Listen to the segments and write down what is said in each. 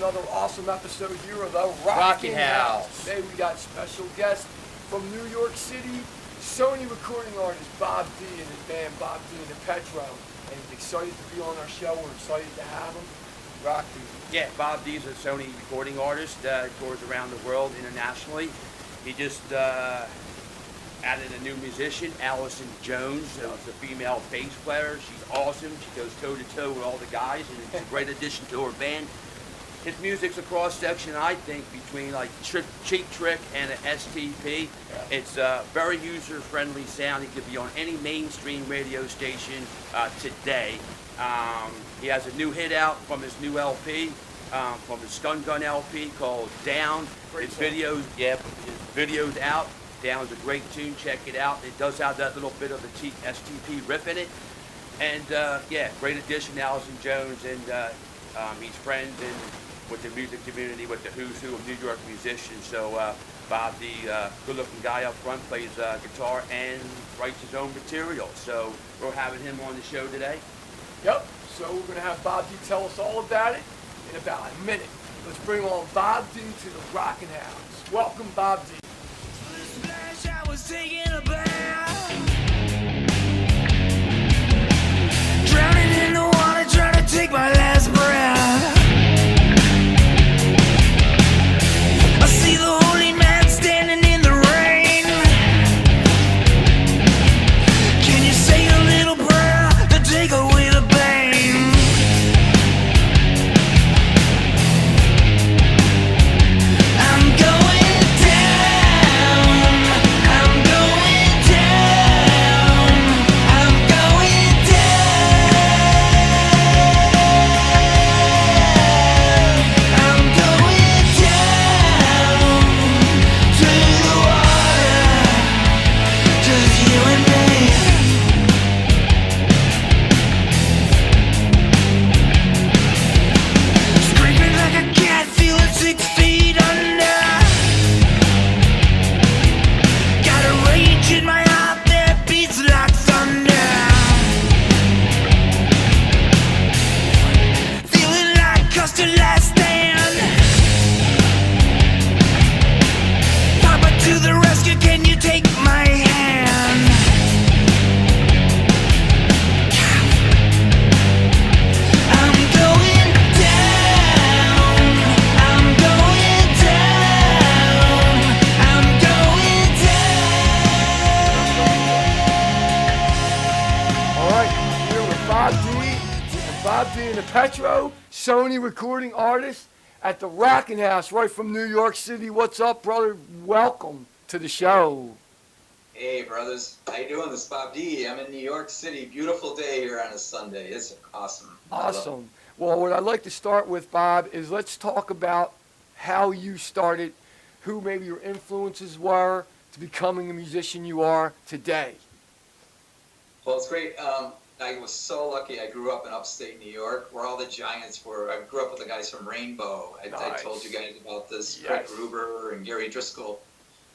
another awesome episode here of the Rockin House. House. Today we got special guest from New York City, Sony recording artist Bob D and his band Bob D and the Petro. And he's excited to be on our show. We're excited to have him. Rock, dude. Yeah, Bob D's a Sony recording artist, tours around the world internationally. He just added a new musician, Allison Jones, the female bass player. She's awesome. She goes toe-to-toe with all the guys, and it's a great addition to her band. His music's a cross-section, I think, between like Cheap Trick and an STP. Yeah. It's a very user-friendly sound. He could be on any mainstream radio station today. He has a new hit out from his new LP, from his Stun Gun LP called Down. His video's out. Down's a great tune. Check it out. It does have that little bit of a STP riff in it. And yeah, great addition, Allison Jones, and he's friends with the music community, with the who's who of New York musicians. So Bob, the good-looking guy up front, plays guitar and writes his own material. So we're having him on the show today. Yep. So we're going to have Bob D tell us all about it in about a minute. Let's bring on Bob D to the Rockin House. Welcome, Bob D. I was taking a bath, drowning in the water, trying to take my last breath. I see the holy man standing in the rain. Can you say a little prayer to take away the pain? I'm going down. I'm going down. I'm going down. I'm going down to the water, just you and me. Screaming like a cat, feeling 6 feet under. Got a rage in my heart that beats like thunder. Feeling like Custer's last stand. Papa to the rescue, can you take my hand? I'm going down. I'm going down. I'm going down. All right, here with Bob D and Bob D and the Petro, Sony recording artist at the Rockin House, right from New York City. What's up, brother? Welcome to the show. Hey, brothers. How you doing? This is Bob D. I'm in New York City. Beautiful day here on a Sunday. It's awesome. I love it. Awesome. Well, what I'd like to start with, Bob, is let's talk about how you started, who maybe your influences were to becoming the musician you are today. Well, it's great. I was so lucky. I grew up in upstate New York, where all the Giants were. I grew up with the guys from Rainbow. I Nice. told you guys about this. Yes. Craig Gruber and Gary Driscoll.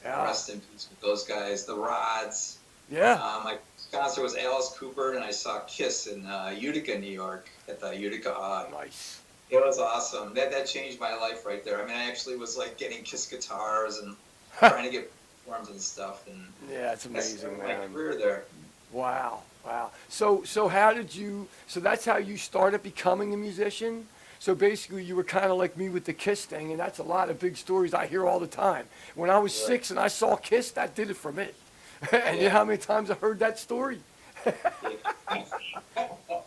Yeah. Rest in peace with those guys. The Rods. Yeah. My sponsor was Alice Cooper, and I saw Kiss in Utica, New York, at the Utica Og. Nice. It was awesome. That changed my life right there. I mean, I actually was like getting Kiss guitars and trying to get forms and stuff. And Yeah, it's I amazing, started my man. career there. Wow. Wow. So how did you, so that's how you started becoming a musician? So basically you were kind of like me with the Kiss thing, and that's a lot of big stories I hear all the time. When I was Right. 6 and I saw Kiss, that did it for me. And you know how many times I heard that story?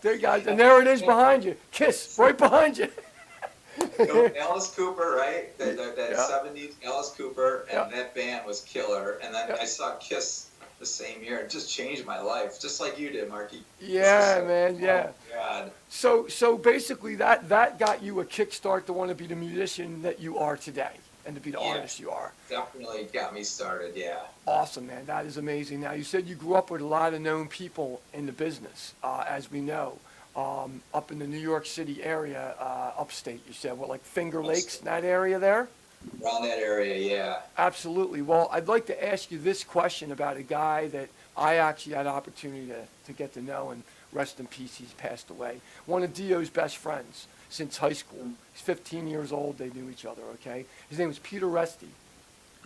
There, guys, and there it is behind you. Kiss, right behind you. So Alice Cooper, right? That Yeah. 70s Alice Cooper, and Yeah. that band was killer. And then Yeah. I saw Kiss the same year. It just changed my life, just like you did, Marky. Yeah, man, yeah. Oh, God. So basically that got you a kickstart to want to be the musician that you are today and to be the Yeah. artist you are. Definitely got me started, yeah. Awesome, man. That is amazing. Now, you said you grew up with a lot of known people in the business, as we know, up in the New York City area, upstate, you said, what, like Finger Lakes, Upstate. that area there? Around that area, yeah. Absolutely. Well, I'd like to ask you this question about a guy that I actually had an opportunity to get to know, and rest in peace, he's passed away. One of Dio's best friends, since high school. He's 15 years old. They knew each other, okay? His name was Peter Resty.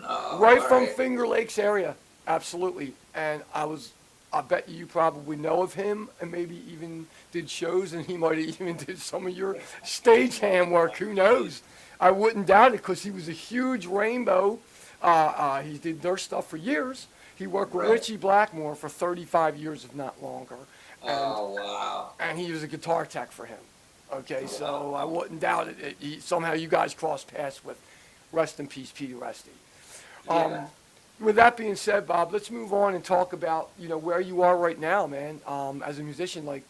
Oh, Right all from right. Finger Lakes area. Absolutely. And I bet you probably know of him and maybe even did shows, and he might have even did some of your stagehand work. Who knows? I wouldn't doubt it because he was a huge Rainbow. He did their stuff for years. He worked with Right. Richie Blackmore for 35 years, if not longer. Oh, wow. And he was a guitar tech for him. Okay, so I wouldn't doubt it. Somehow you guys crossed paths with rest in peace, Peter Resty. Yeah. With that being said, Bob, let's move on and talk about, where you are right now, man. As a musician, like,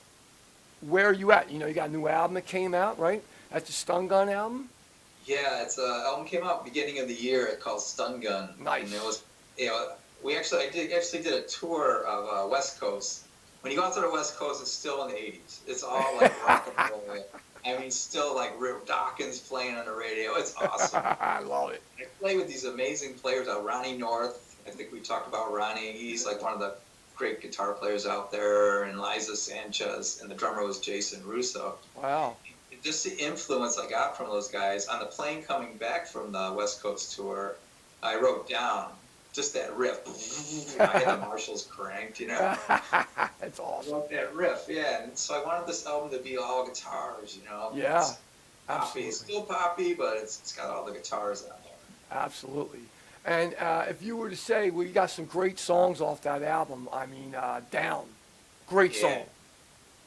where are you at? You got a new album that came out, right? That's the Stun Gun album? Yeah, it's a album came out beginning of the year called Stun Gun. Nice. And it was, I did a tour of West Coast. When you go out to the West Coast, it's still in the 80s. It's all like rock and roll. I mean, still like Dawkins playing on the radio. It's awesome. I love it. I play with these amazing players. Ronnie North. I think we talked about Ronnie. He's like one of the great guitar players out there. And Liza Sanchez. And the drummer was Jason Russo. Wow. Just the influence I got from those guys. On the plane coming back from the West Coast tour, I wrote down just that riff. I had the Marshalls cranked, That's I awesome. wrote that riff, yeah. And so I wanted this album to be all guitars, Yeah, It's poppy. absolutely. It's still poppy, but it's got all the guitars on there. Absolutely. And if you were to say, well, you got some great songs off that album. I mean, Down. Great Yeah. song.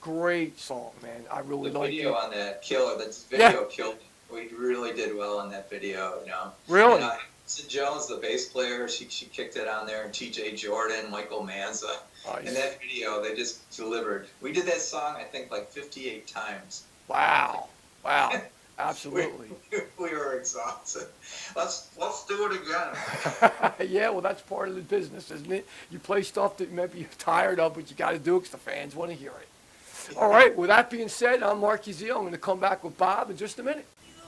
Great song, man. I really The like video it. on that killer. That video killed me. We really did well in that video, Really? And, Sid Jones, the bass player, she kicked it on there, and T.J. Jordan, Michael Manza. Nice. In that video, they just delivered. We did that song, I think, like 58 times. Wow. Wow. Absolutely. We were exhausted. Let's do it again. Yeah, well, that's part of the business, isn't it? You play stuff that maybe you're tired of, but you got to do it because the fans want to hear it. All right, with that being said, I'm Mark Ezio. I'm going to come back with Bob in just a minute.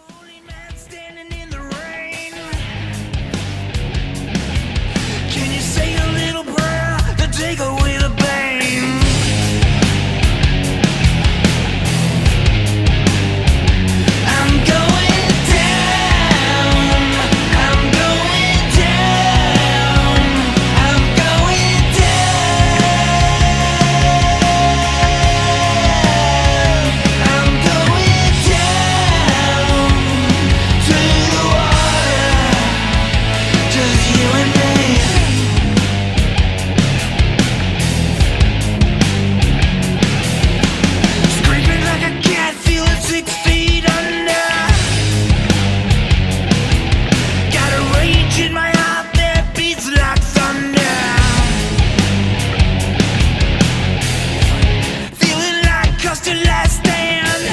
Lonely man standing in the rain. Can you say a little prayer to take away the pain? I'm going down. I'm going down. I'm going down. I'm going down to the water. Just you and me. Screaming like a cat, feeling 6 feet under. Got a rage in my heart that beats like thunder. Feeling like custard last stand.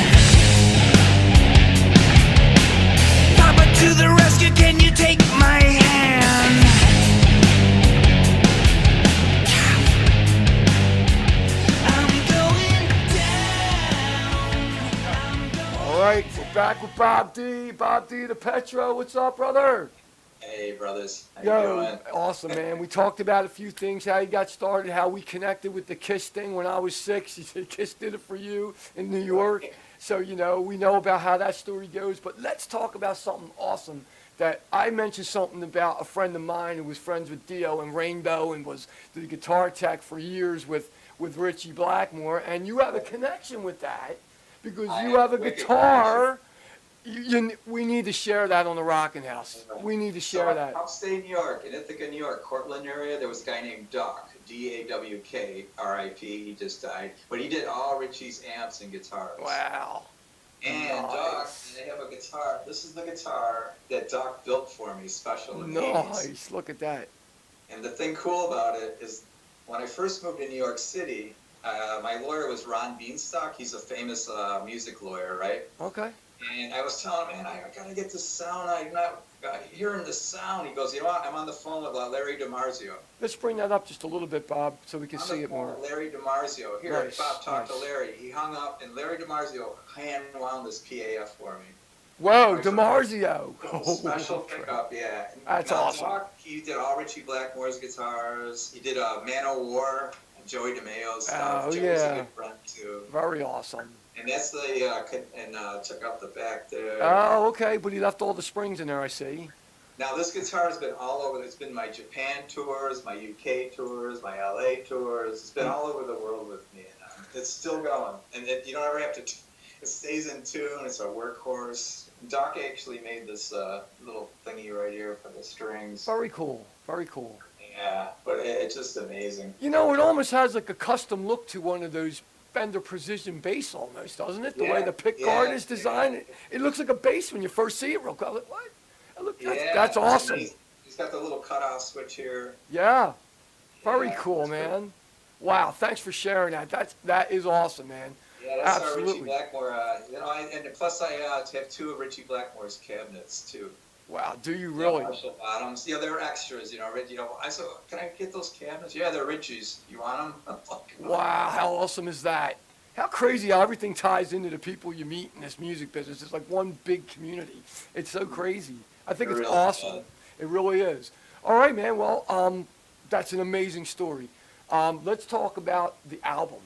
Papa to the rescue, can you take my hand? I'm going down. All right, we're back with Bob D. Bob D. the Petro. What's up, brother? Hey, brothers. How you Yo, doing? awesome, man. We talked about a few things, how you got started, how we connected with the Kiss thing when I was 6. You said Kiss did it for you in New York. So, we know about how that story goes. But let's talk about something awesome that I mentioned something about a friend of mine who was friends with Dio and Rainbow and was the guitar tech for years with Richie Blackmore. And you have a connection with that because I you have a have a wicked guitar. We need to share that on the Rockin' House. We need to share So, that. Upstate New York, in Ithaca, New York, Cortland area, there was a guy named Doc, D-A-W-K, R-I-P, he just died. But he did all Richie's amps and guitars. Wow. And Nice. Doc, they have a guitar. This is the guitar that Doc built for me, special in the 80s. Nice. Look at that. And the thing cool about it is when I first moved to New York City, my lawyer was Ron Beanstalk. He's a famous music lawyer, right? Okay. And I was telling him, man, I gotta get this sound. I'm not hearing the sound. He goes, you know what? I'm on the phone with Larry DiMarzio. Let's bring that up just a little bit, Bob, so we can On see the it phone more. with Larry DiMarzio. Here, Nice, Bob talked nice. to Larry. He hung up, and Larry DiMarzio hand wound this PAF for me. Whoa, DiMarzio. Special pickup, yeah. That's Now, awesome. Doc, he did all Richie Blackmore's guitars. He did Man o' War, Joey DeMayo's stuff. Oh, Joey's yeah. a good friend too. Very awesome. And that's the check out the back there. Oh, okay, but he left all the springs in there, I see. Now this guitar has been all over. It's been my Japan tours, my UK tours, my LA tours. It's been all over the world with me, and it's still going. And you don't ever have to. It stays in tune. It's a workhorse. Doc actually made this little thingy right here for the strings. Very cool. Very cool. Yeah, but it's just amazing. You know, it almost has like a custom look to one of those Fender Precision bass almost, doesn't it? The way the pick guard is designed. It looks like a bass when you first see it real quick. Like, what? That's awesome. He's got the little cutoff switch here. Yeah. Very cool, man. Wow, thanks for sharing that. That is awesome, man. Yeah, that's Absolutely. Richie Blackmore. And plus I have two of Richie Blackmore's cabinets too. Wow, do you really? Marshall bottoms. They're extras. I said, can I get those cabinets? Yeah, they're Richie's. You want them? Wow, how awesome is that? How crazy how everything ties into the people you meet in this music business. It's like one big community. It's so crazy. I think it's really awesome. does. It really is. All right, man. Well, that's an amazing story. Let's talk about the album.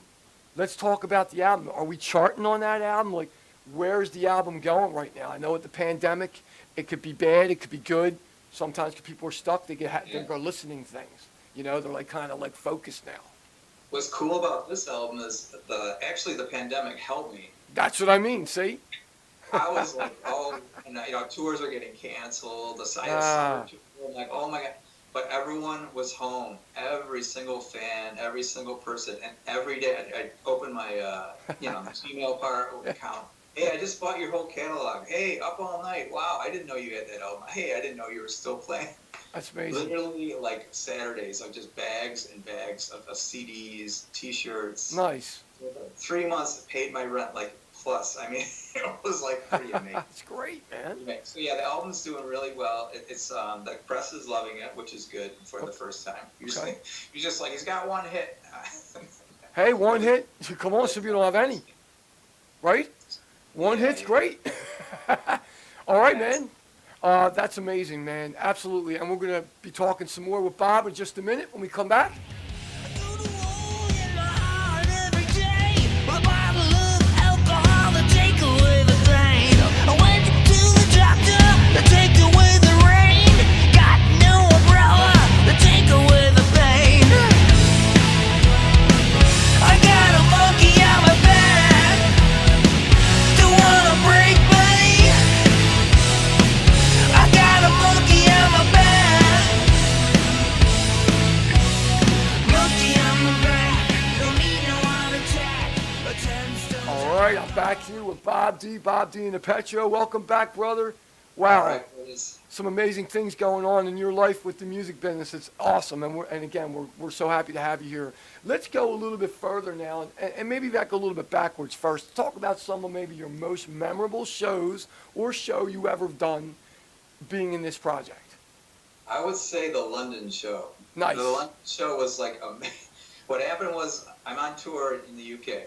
Let's talk about the album. Are we charting on that album? Like, where's the album going right now? I know with the pandemic, it could be bad, it could be good. Sometimes people are stuck, they go listening things. You know, they're like kind of like focused now. What's cool about this album is the pandemic helped me. That's what I mean, see? I was like, tours are getting canceled, the summer tour, I'm like, oh my God. But everyone was home. Every single fan, every single person, and every day I opened my Gmail account. Hey, I just bought your whole catalog. Hey, Up All Night. Wow, I didn't know you had that album. Hey, I didn't know you were still playing. That's amazing. Literally, like Saturdays, like just bags and bags of CDs, T-shirts. Nice. 3 months, paid my rent, like plus. I mean, it was like pretty amazing. That's great, man. So yeah, the album's doing really well. It's the press is loving it, which is good for the first time. You're just like he's got one hit. Hey, one hit. Come on, some people don't have any, right? One hit's great. All right, man. That's amazing, man. Absolutely. And we're going to be talking some more with Bob in just a minute when we come back. Back here with Bob D and the Petro. Welcome back, brother. Wow, right, some amazing things going on in your life with the music business. It's awesome, and we're so happy to have you here. Let's go a little bit further now, and maybe back a little bit backwards first. Talk about some of maybe your most memorable shows or show you ever done being in this project. I would say the London show. Nice. The London show was like what happened was I'm on tour in the UK.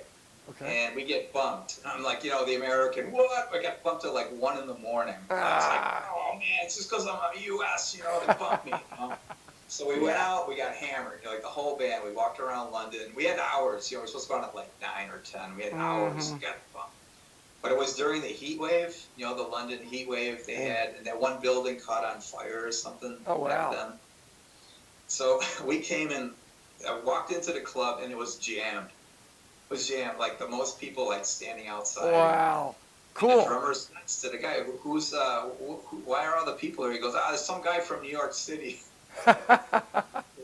Okay. And we get bumped. And I'm like, the American, what? I got bumped at like 1 in the morning. It's like, oh man, it's just because I'm a US, they bumped me. So we went out, we got hammered, like the whole band. We walked around London. We had hours, we were supposed to go on at like 9 or 10. We had hours, we got bumped. But it was during the heat wave, the London heat wave they had, and that one building caught on fire or something back then. So we came in, I walked into the club and it was jammed. It was jammed, like the most people like standing outside. Wow, cool. And the drummer says to the guy, why are all the people here? He goes, there's some guy from New York City.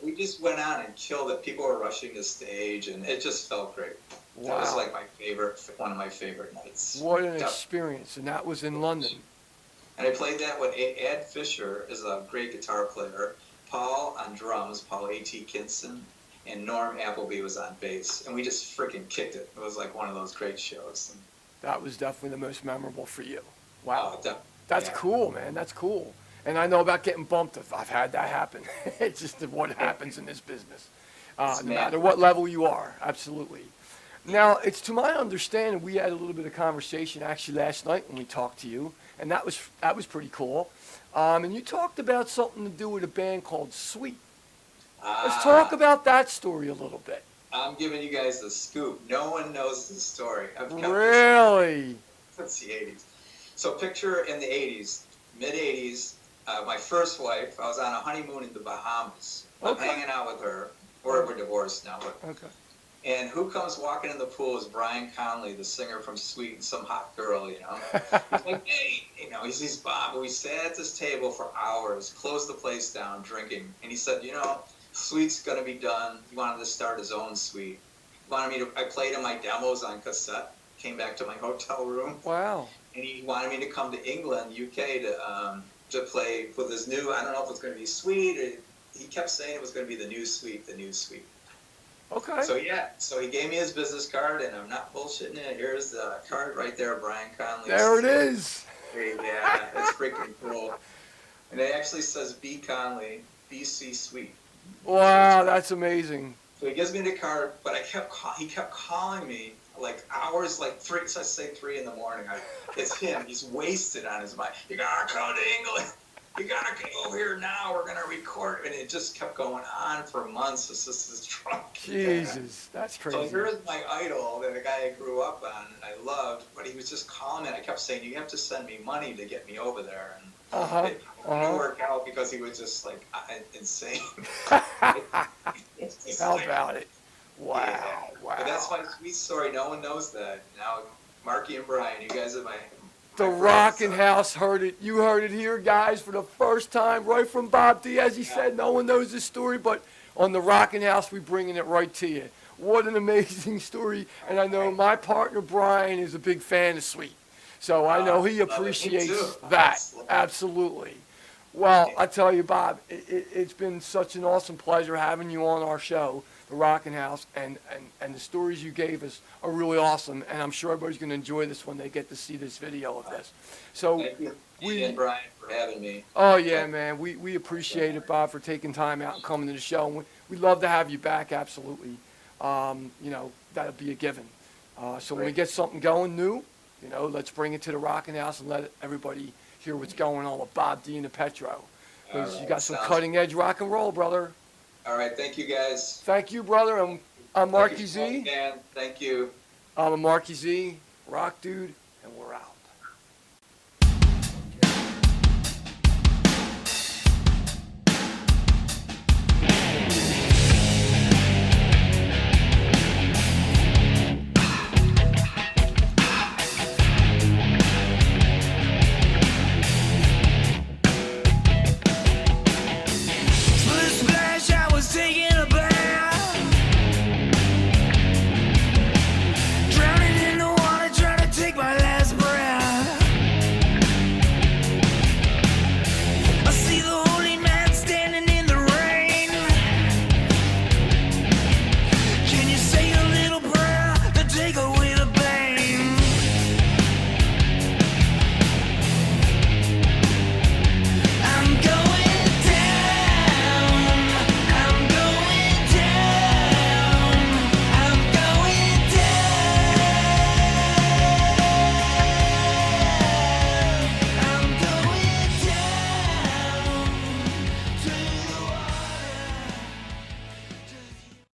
We just went on and killed it. People were rushing the stage, and it just felt great. Wow. That was like one of my favorite nights. What an experience, and that was in London. And I played that with Ed Fisher, is a great guitar player. Paul on drums, Paul A.T. Kinson. And Norm Appleby was on bass, and we just freaking kicked it. It was like one of those great shows. That was definitely the most memorable for you. Wow, that's cool, man. That's cool. And I know about getting bumped. I've had that happen. It's just what happens in this business, no matter what level you are. Absolutely. Now, it's to my understanding, we had a little bit of conversation actually last night when we talked to you, and that was pretty cool. And you talked about something to do with a band called Sweet. Let's talk about that story a little bit. I'm giving you guys the scoop. No one knows this story. I've kept this Really? since the 80s. So picture in the 80s, mid 80s, my first wife, I was on a honeymoon in the Bahamas. I'm Okay. hanging out with her. We're divorced now. But, Okay. and who comes walking in the pool is Brian Conley, the singer from Sweet and Some Hot Girl, you know. He's like, hey, you know, he's Bob. We sat at this table for hours, closed the place down, drinking. And he said, you know, Sweet's going to be done. He wanted to start his own Sweet. I played him my demos on cassette, came back to my hotel room. Wow. And he wanted me to come to England, UK, to play with his new, I don't know if it's going to be Sweet, or he kept saying it was going to be the new Sweet, the new Sweet. Okay. So he gave me his business card, and I'm not bullshitting it. Here's the card right there, Brian Conley. There it is. Yeah, it's freaking cool. And it actually says B. Conley, BC Sweet. Wow, that's amazing. So he gives me the card, but he kept calling me like hours, like 3, so I say 3 in the morning. It's him. He's wasted on his mind. You gotta come to England. You gotta get over here now. We're gonna record. And it just kept going on for months. It's just this drunk. Jesus, that's So crazy. here's my idol, the guy I grew up on and I loved, but he was just calling me. I kept saying, you have to send me money to get me over there. And it didn't work out because he was just like insane. How about it? Wow, Yeah. wow. But that's my sweet story. No one knows that. Now, Marky and Brian, you guys are my The Rockin' House heard it. You heard it here, guys, for the first time, right from Bob D. As he said, no one knows this story, but on the Rockin' House, we're bringing it right to you. What an amazing story. And I know my partner, Brian, is a big fan of Sweet. So I know he love it. Me appreciates too. that. Absolutely. Well, I tell you, Bob, it's been such an awesome pleasure having you on our show, The Rockin' House, and the stories you gave us are really awesome, and I'm sure everybody's going to enjoy this when they get to see this video of this. So Thank you, and Brian, for having me. Oh, yeah, man. We appreciate it, Bob, for taking time out and coming to the show. And we'd love to have you back, absolutely. You know, that'll be a given. So when we get something going new, you know, let's bring it to the Rockin' House and let everybody hear what's going on with Bob D and the Petro. Because you got some cutting-edge rock and roll, brother. All right, thank you, guys. Thank you, brother. I'm Marky Thank you, Z. Dan. Thank you. I'm a Marky Z, rock dude, and we're out.